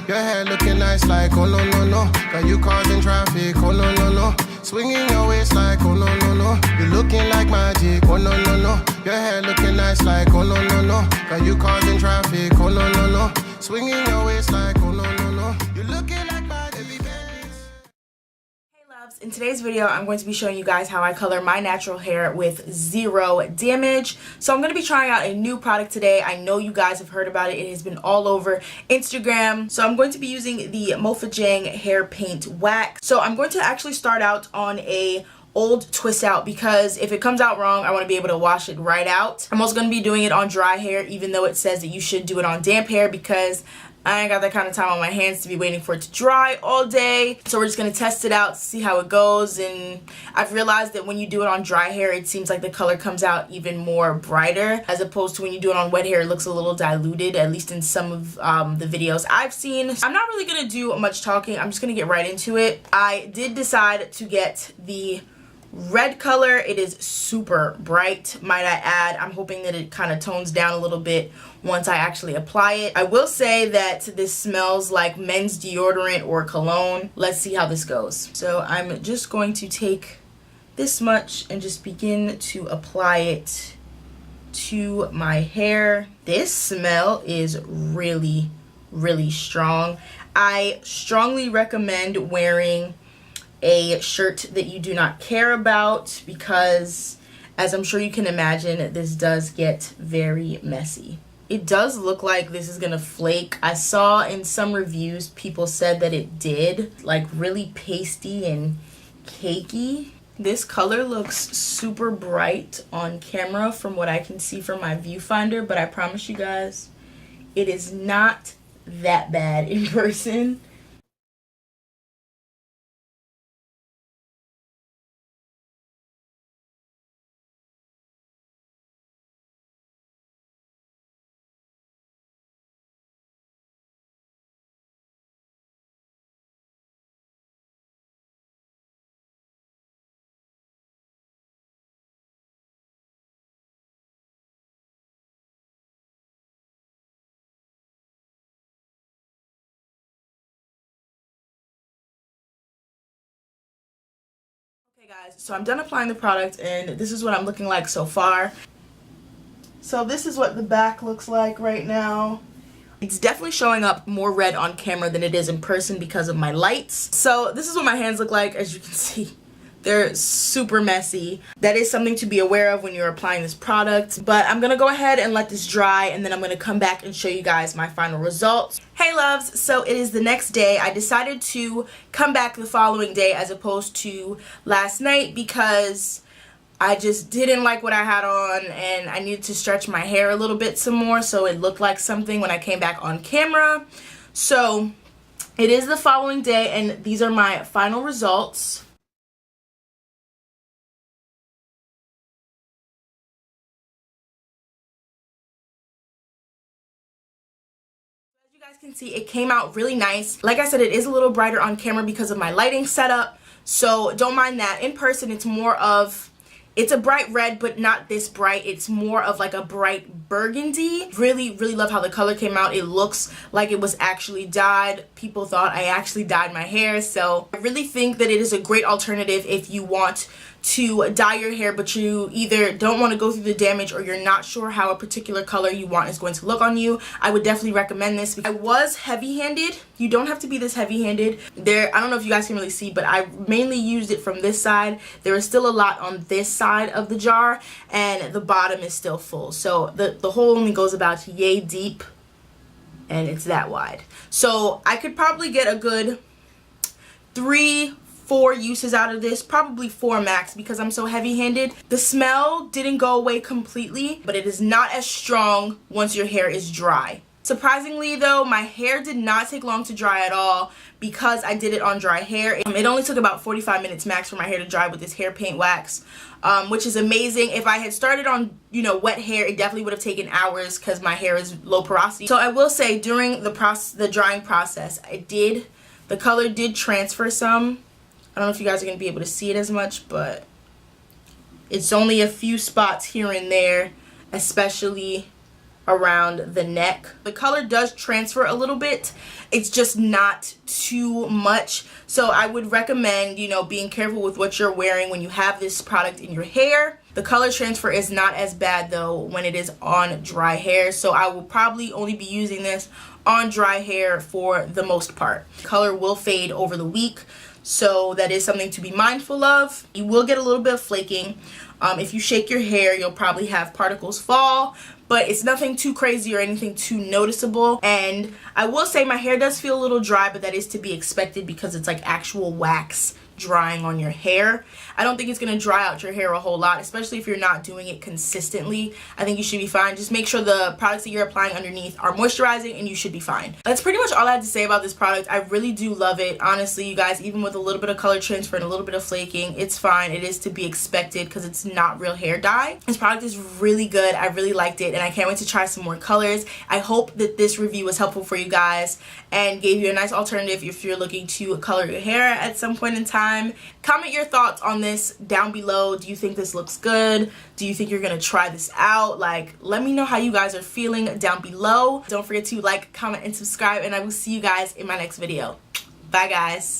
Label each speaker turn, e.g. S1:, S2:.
S1: Your hair looking nice like, oh no, no, no. Got you causing traffic, oh no, no, no. Swinging your waist like, oh no, no, no. You looking like magic, oh no, no, no. Your hair looking nice like, oh no, no, no. Got you causing traffic, oh no, no, no. Swinging your waist like, oh no, no, no. You looking like magic.
S2: In today's video, I'm going to be showing you guys how I color my natural hair with zero damage. So I'm going to be trying out a new product today. I know you guys have heard about it. It has been all over Instagram. So I'm going to be using the Mofajang hair paint wax. So I'm going to actually start out on a old twist out because if it comes out wrong, I want to be able to wash it right out. I'm also going to be doing it on dry hair, even though it says that you should do it on damp hair because I ain't got that kind of time on my hands to be waiting for it to dry all day. So we're just going to test it out, see how it goes. And I've realized that when you do it on dry hair, it seems like the color comes out even more brighter, as opposed to when you do it on wet hair, it looks a little diluted, at least in some of the videos I've seen. I'm not really going to do much talking. I'm just going to get right into it. I did decide to get the red color. It is super bright, might I add. I'm hoping that it kind of tones down a little bit once I actually apply it. I will say that this smells like men's deodorant or cologne. Let's see how this goes. So I'm just going to take this much and just begin to apply it to my hair. This smell is really, really strong. I strongly recommend wearing a shirt that you do not care about because, as I'm sure you can imagine, this does get very messy. It does look like this is gonna flake. I saw in some reviews people said that it did, like really pasty and cakey. This color looks super bright on camera from what I can see from my viewfinder, but I promise you guys, it is not that bad in person. Okay guys, so I'm done applying the product and this is what I'm looking like so far. So this is what the back looks like right now. It's definitely showing up more red on camera than it is in person because of my lights. So this is what my hands look like. As you can see, they're super messy. That is something to be aware of when you're applying this product. But I'm gonna go ahead and let this dry and then I'm gonna come back and show you guys my final results. Hey loves, so it is the next day. I decided to come back the following day as opposed to last night because I just didn't like what I had on and I needed to stretch my hair a little bit some more so it looked like something when I came back on camera. So it is the following day and these are my final results. You guys can see it came out really nice. Like I said, it is a little brighter on camera because of my lighting setup, so don't mind that. In person it's more of, it's a bright red but not this bright. It's more of like a bright burgundy. Really love how the color came out. It looks like it was actually dyed. People thought I actually dyed my hair, so I really think that it is a great alternative if you want to dye your hair but you either don't want to go through the damage or you're not sure how a particular color you want is going to look on you. I would definitely recommend this. I was heavy-handed. You don't have to be this heavy-handed. I don't know if you guys can really see, but I mainly used it from this side. There is still a lot on this side of the jar and the bottom is still full. So the hole only goes about yay deep and it's that wide. So I could probably get a good 3-4 uses out of this, probably 4 max because I'm so heavy-handed. The smell didn't go away completely, but it is not as strong once your hair is dry. Surprisingly though, my hair did not take long to dry at all because I did it on dry hair. It only took about 45 minutes max for my hair to dry with this hair paint wax, which is amazing. If I had started on, wet hair, it definitely would have taken hours because my hair is low porosity. So I will say during the drying process, the color did transfer some. I don't know if you guys are going to be able to see it as much, but it's only a few spots here and there, especially around the neck. The color does transfer a little bit. It's just not too much. So I would recommend, you know, being careful with what you're wearing when you have this product in your hair. The color transfer is not as bad though when it is on dry hair. So I will probably only be using this on dry hair for the most part. Color will fade over the week. So that is something to be mindful of. You will get a little bit of flaking. If you shake your hair, you'll probably have particles fall, but it's nothing too crazy or anything too noticeable. And I will say my hair does feel a little dry, but that is to be expected because it's like actual wax drying on your hair. I don't think it's going to dry out your hair a whole lot, especially if you're not doing it consistently. I think you should be fine. Just make sure the products that you're applying underneath are moisturizing and you should be fine. That's pretty much all I had to say about this product. I really do love it. Honestly, you guys, even with a little bit of color transfer and a little bit of flaking, it's fine. It is to be expected because it's not real hair dye. This product is really good. I really liked it and I can't wait to try some more colors. I hope that this review was helpful for you guys and gave you a nice alternative if you're looking to color your hair at some point in time. Comment your thoughts on this down below. Do you think this looks good? Do you think you're gonna try this out? Like, let me know how you guys are feeling down below. Don't forget to like, comment, and subscribe, and I will see you guys in my next video. Bye guys.